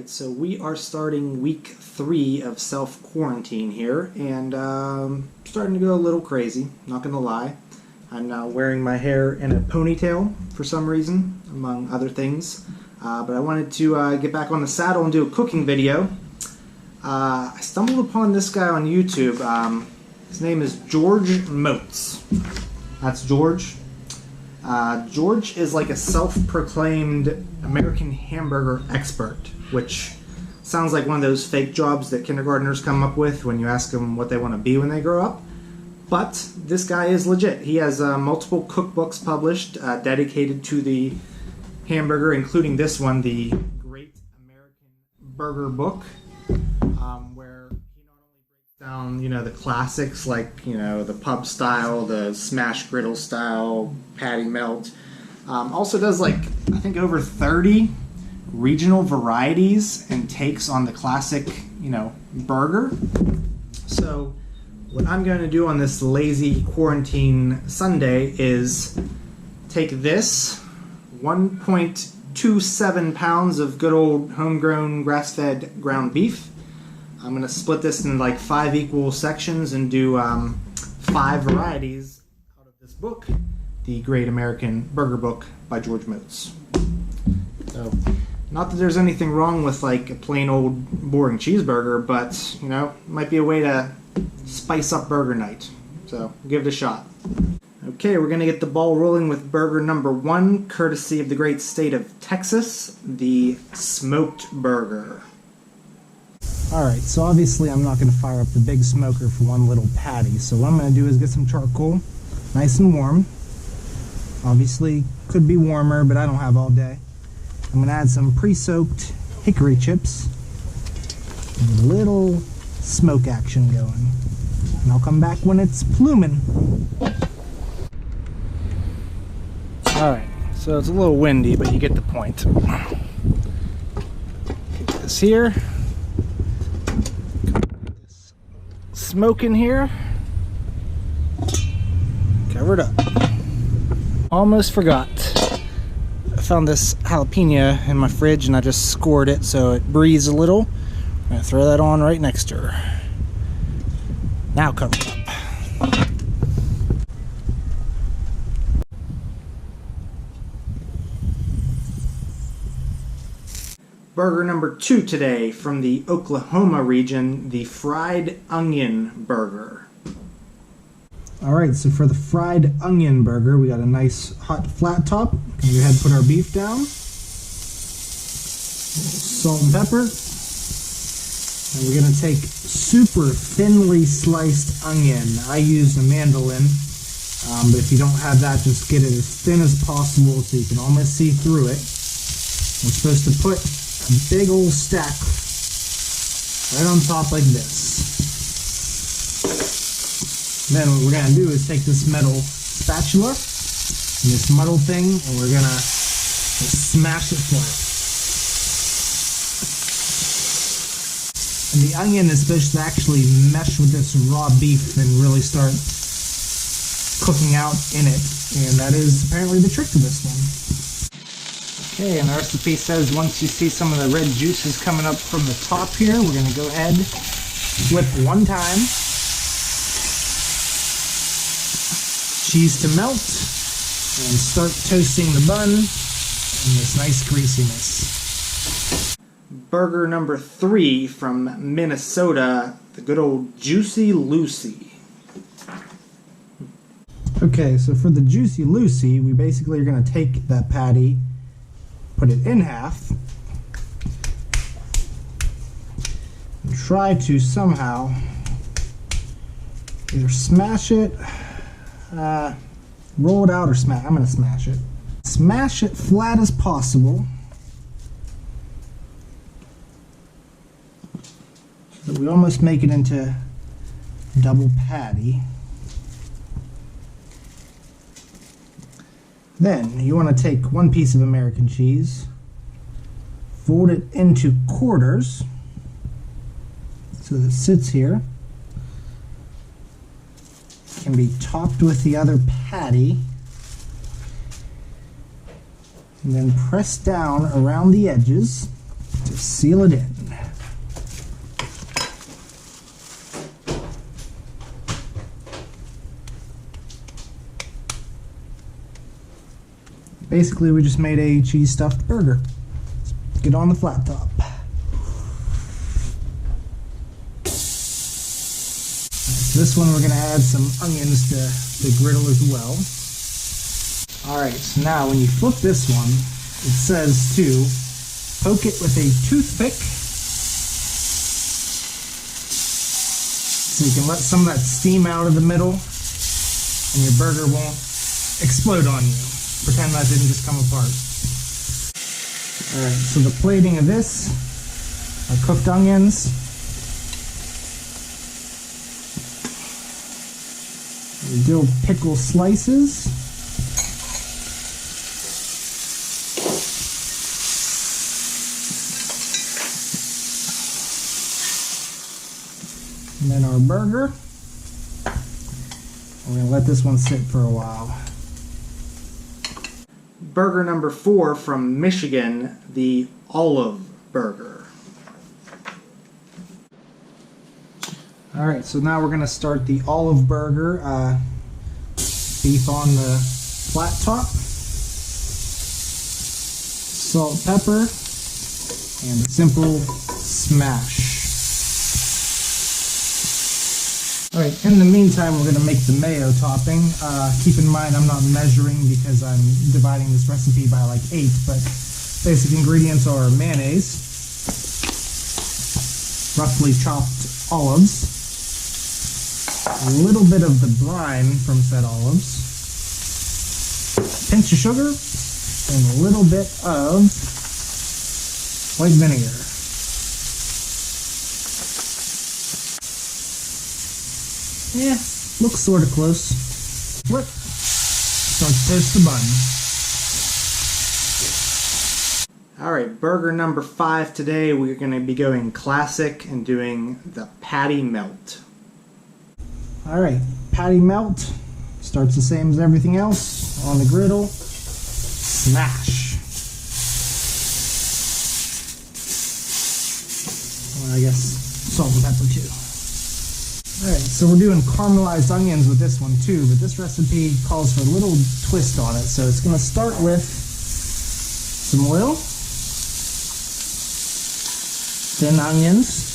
Alright, so we are starting week 3 of self-quarantine here, and starting to go a little crazy, not gonna lie. I'm now wearing my hair in a ponytail for some reason, among other things. But I wanted to get back on the saddle and do a cooking video. I stumbled upon this guy on YouTube. His name is George Motz. That's George. George is like a self-proclaimed American hamburger expert, which sounds like one of those fake jobs that kindergartners come up with when you ask them what they want to be when they grow up. But this guy is legit. He has multiple cookbooks published dedicated to the hamburger, including this one, the Great American Burger Book, where he not only breaks down, the classics like, the pub style, the smash griddle style, patty melt. Also does I think over 30 regional varieties and takes on the classic, burger. So what I'm going to do on this lazy quarantine Sunday is take this 1.27 pounds of good old homegrown grass-fed ground beef. I'm going to split this in 5 equal sections and do 5 varieties out of this book, the Great American Burger Book by George Motz. So, not that there's anything wrong with a plain old boring cheeseburger, but it might be a way to spice up burger night. So give it a shot. Okay, we're gonna get the ball rolling with burger number 1, courtesy of the great state of Texas, the smoked burger. Alright, so obviously I'm not gonna fire up the big smoker for one little patty, so what I'm gonna do is get some charcoal, nice and warm. Obviously could be warmer, but I don't have all day. I'm gonna add some pre-soaked hickory chips and a little smoke action going. And I'll come back when it's pluming. Alright, so it's a little windy, but you get the point. Get this here. This smoke in here. Cover it up. Almost forgot. I found this jalapeno in my fridge and I just scored it so it breathes a little. I'm going to throw that on right next to her. Now cover it up. Burger number 2 today from the Oklahoma region, the fried onion burger. Alright, so for the fried onion burger, we got a nice hot flat top. Go ahead and put our beef down. Salt and pepper. And we're going to take super thinly sliced onion. I used a mandolin, but if you don't have that, just get it as thin as possible so you can almost see through it. We're supposed to put a big old stack right on top like this. Then what we're going to do is take this metal spatula and this metal thing, and we're going to smash it flat. And the onion is supposed to actually mesh with this raw beef and really start cooking out in it. And that is apparently the trick to this one. Okay, and the recipe says once you see some of the red juices coming up from the top here, we're going to go ahead, flip one time, cheese to melt, and start toasting the bun in this nice greasiness. Burger number 3 from Minnesota, the good old Juicy Lucy. Okay, so for the Juicy Lucy, we basically are going to take that patty, put it in half, and try to somehow either smash it, roll it out, or smash. I'm going to smash it. Smash it flat as possible. But we almost make it into double patty. Then you want to take one piece of American cheese, fold it into quarters so that it sits here. It can be topped with the other patty, and then press down around the edges to Just seal it in. Basically, we just made a cheese stuffed burger. Let's get on the flat top. So this one we're going to add some onions to the griddle as well. Alright, so now when you flip this one, it says to poke it with a toothpick so you can let some of that steam out of the middle and your burger won't explode on you. Pretend that didn't just come apart. Alright, so the plating of this are cooked onions. Dill pickle slices. And then our burger. We're going to let this one sit for a while. Burger number 4 from Michigan, the olive burger. Alright, so now we're going to start the olive burger. Beef on the flat top, salt, pepper, and a simple smash. Alright, in the meantime we're going to make the mayo topping. Keep in mind I'm not measuring because I'm dividing this recipe by like 8, but basic ingredients are mayonnaise, roughly chopped olives, a little bit of the brine from said olives, a pinch of sugar, and a little bit of white vinegar. Yeah, looks sort of close. Flip. Start to toast the bun. Alright, burger number 5 today. We're going to be going classic and doing the patty melt. Alright, patty melt. Starts the same as everything else. On the griddle. Smash. Well, I guess salt and pepper too. Alright, so we're doing caramelized onions with this one too, but this recipe calls for a little twist on it. So it's going to start with some oil, thin onions,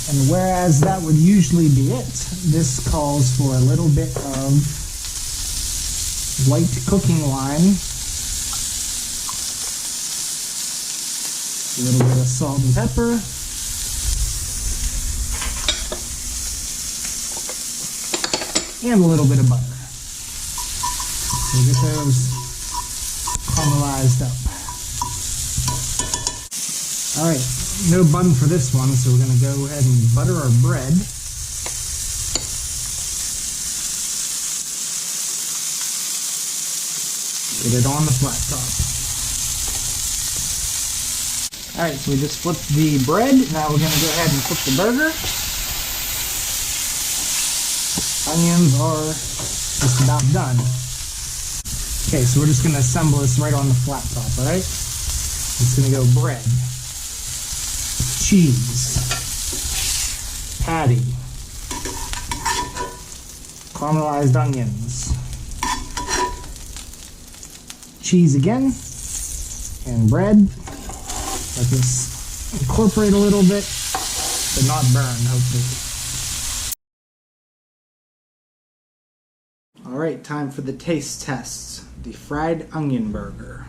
and whereas that would usually be it, this calls for a little bit of white cooking wine, a little bit of salt and pepper, and a little bit of butter. So get those caramelized up. Alright, no bun for this one, so we're going to go ahead and butter our bread. Get it on the flat top. Alright, so we just flipped the bread. Now we're going to go ahead and cook the burger. Onions are just about done. Okay, so we're just going to assemble this right on the flat top, alright? It's going to go bread, cheese, patty, caramelized onions, cheese again, and bread. Let this incorporate a little bit, but not burn, hopefully. Alright, time for the taste tests. The fried onion burger.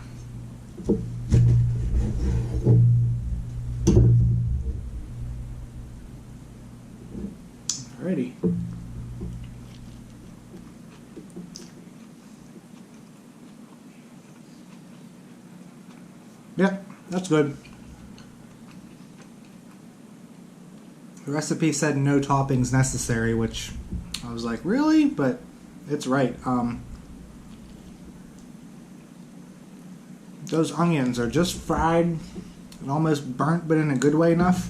Alrighty. Yep, that's good. The recipe said no toppings necessary, which I was like, really? But it's right. Those onions are just fried and almost burnt, but in a good way enough.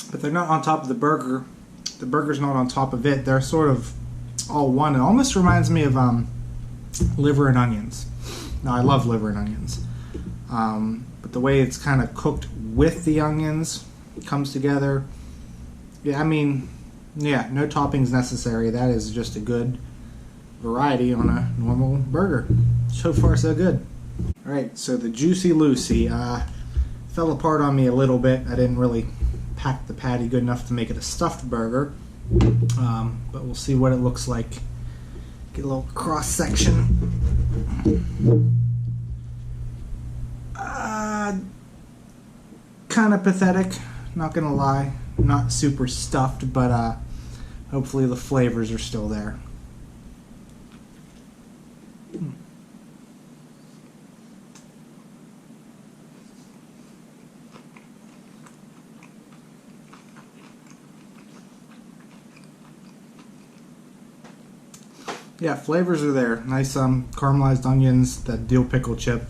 But they're not on top of the burger. The burger's not on top of it. They're sort of all one. It almost reminds me of liver and onions. Now, I love liver and onions. But the way it's kind of cooked with the onions comes together. Yeah, I mean, yeah, no toppings necessary. That is just a good variety on a normal burger. So far, so good. Alright, so the Juicy Lucy fell apart on me a little bit. I didn't really pack the patty good enough to make it a stuffed burger. But we'll see what it looks like. Get a little cross section. Kind of pathetic, not gonna lie. Not super stuffed, but hopefully the flavors are still there. Yeah, flavors are there. Nice caramelized onions, that dill pickle chip.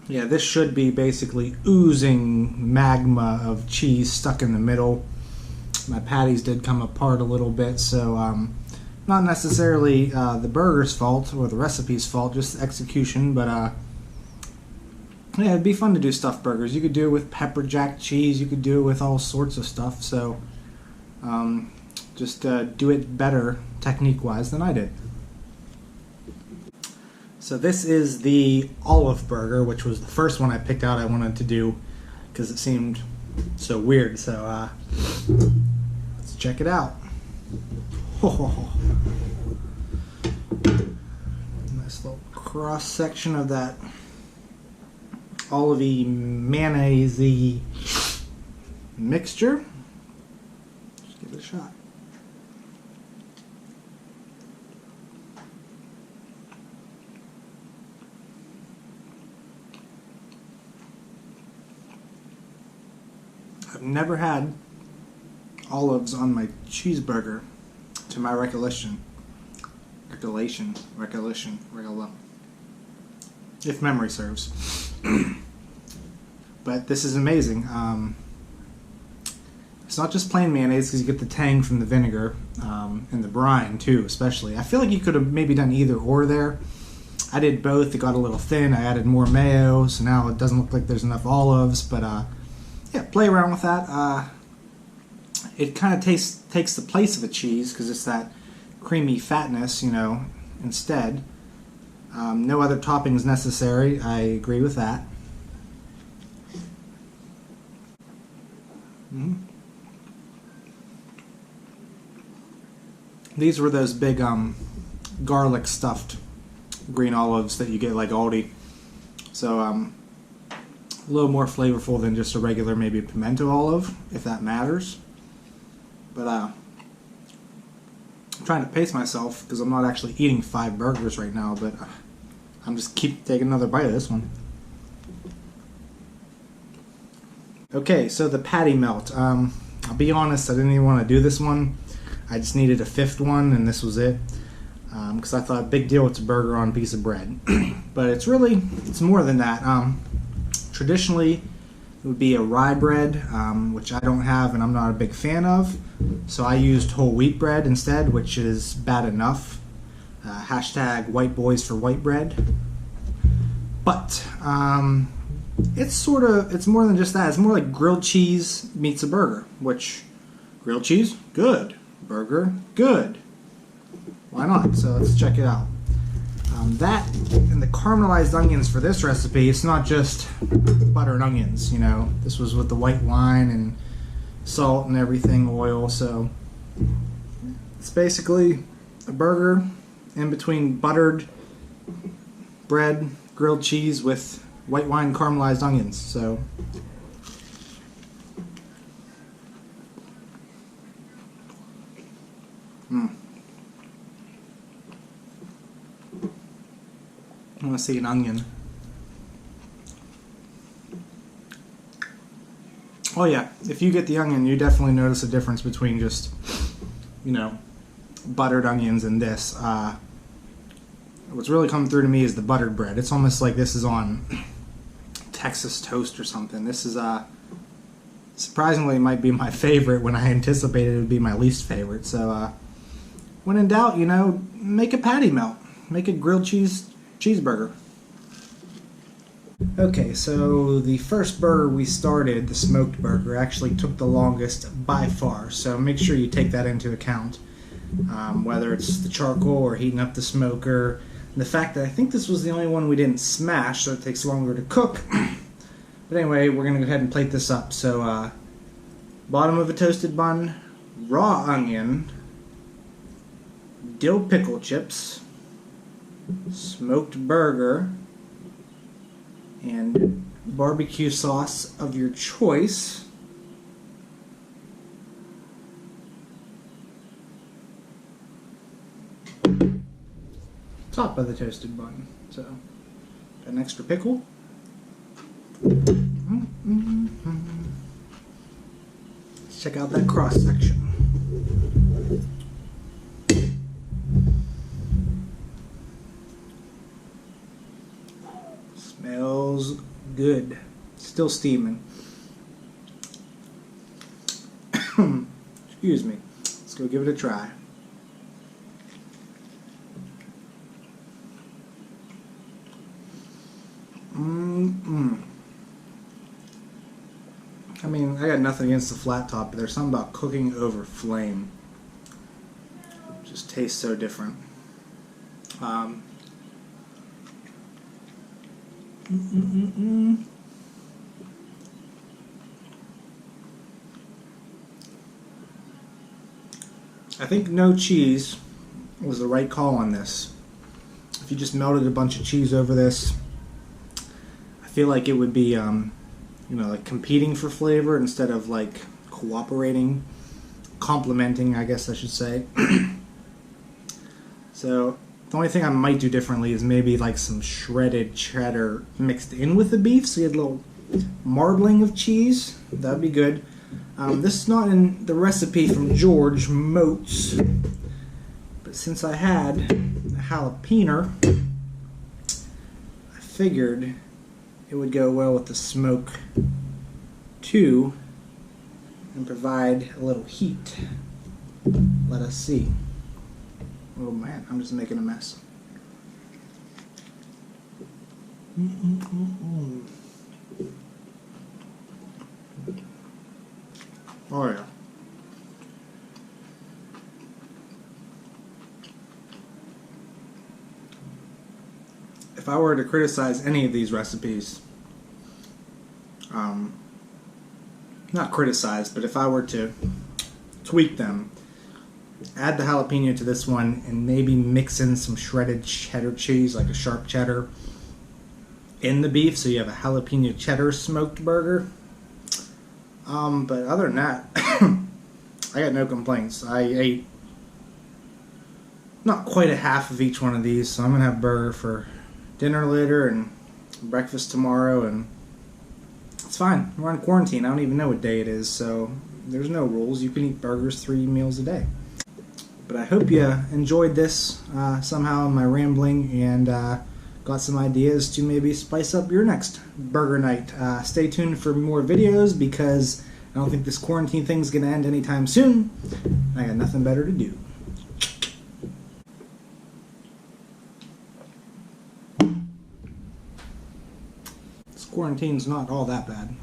Yeah, this should be basically oozing magma of cheese stuck in the middle. My patties did come apart a little bit, so not necessarily the burger's fault or the recipe's fault, just execution. But yeah, it'd be fun to do stuffed burgers. You could do it with pepper jack cheese. You could do it with all sorts of stuff. So just do it better technique-wise than I did. So this is the olive burger, which was the first one I picked out I wanted to do because it seemed so weird. So let's check it out. Oh. Nice little cross section of that olivey mayonnaise-y mixture. Just give it a shot. I've never had olives on my cheeseburger, to my recollection. If memory serves. But this is amazing. It's not just plain mayonnaise because you get the tang from the vinegar and the brine too, especially. I feel like you could have maybe done either or there. I did both. It got a little thin. I added more mayo, so now it doesn't look like there's enough olives, but yeah, play around with that. It kind of takes the place of a cheese because it's that creamy fatness, you know, instead. No other toppings necessary. I agree with that. These were those big garlic stuffed green olives that you get like Aldi. So a little more flavorful than just a regular maybe pimento olive, if that matters. But I'm trying to pace myself because I'm not actually eating 5 burgers right now, but I'm just keep taking another bite of this one. Okay, so the patty melt. I'll be honest, I didn't even want to do this one. I just needed a 5th one, and this was it. Because I thought, big deal, it's a burger on a piece of bread. But it's more than that. Traditionally, it would be a rye bread, which I don't have and I'm not a big fan of. So I used whole wheat bread instead, which is bad enough. Hashtag white boys for white bread. But it's more than just that. It's more like grilled cheese meets a burger, which grilled cheese, good. Burger, good. Why not? So let's check it out. That and the caramelized onions for this recipe, it's not just butter and onions, you know. This was with the white wine and salt and everything, oil, so it's basically a burger in between buttered bread, grilled cheese with white wine caramelized onions. So I want to see an onion. Oh yeah, if you get the onion, you definitely notice a difference between just, you know, buttered onions and this. What's really coming through to me is the buttered bread. It's almost like this is on Texas toast or something. This is surprisingly might be my favorite when I anticipated it would be my least favorite. So when in doubt, you know, make a patty melt. Make a grilled cheeseburger. Okay, so the first burger we started, the smoked burger, actually took the longest by far, so make sure you take that into account. Whether it's the charcoal or heating up the smoker. And the fact that I think this was the only one we didn't smash, so it takes longer to cook. But anyway, we're going to go ahead and plate this up. So, bottom of a toasted bun, raw onion, dill pickle chips, smoked burger, and barbecue sauce of your choice. Top of the toasted bun. So, an extra pickle. Let's check out that cross section. Smells good. Still steaming. Excuse me. Let's go give it a try. I mean, I got nothing against the flat top, but there's something about cooking over flame. It just tastes so different. I think no cheese was the right call on this. If you just melted a bunch of cheese over this, I feel like it would be, you know, like competing for flavor instead of like cooperating, complementing, I guess I should say. So the only thing I might do differently is maybe like some shredded cheddar mixed in with the beef, so you had a little marbling of cheese. That'd be good. This is not in the recipe from George Motz, but since I had a jalapeno, I figured it would go well with the smoke too and provide a little heat. Let us see. Oh man, I'm just making a mess. Oh yeah. If I were to criticize any of these recipes, not criticize, but if I were to tweak them, add the jalapeno to this one and maybe mix in some shredded cheddar cheese, like a sharp cheddar, in the beef, so you have a jalapeno cheddar smoked burger. But other than that, I got no complaints. I ate not quite a half of each one of these, so I'm going to have burger for dinner later and breakfast tomorrow, and it's fine. We're on quarantine. I don't even know what day it is, so there's no rules. You can eat burgers 3 meals a day. But I hope you enjoyed this somehow in my rambling and got some ideas to maybe spice up your next burger night. Stay tuned for more videos because I don't think this quarantine thing's going to end anytime soon. I got nothing better to do. This quarantine's not all that bad.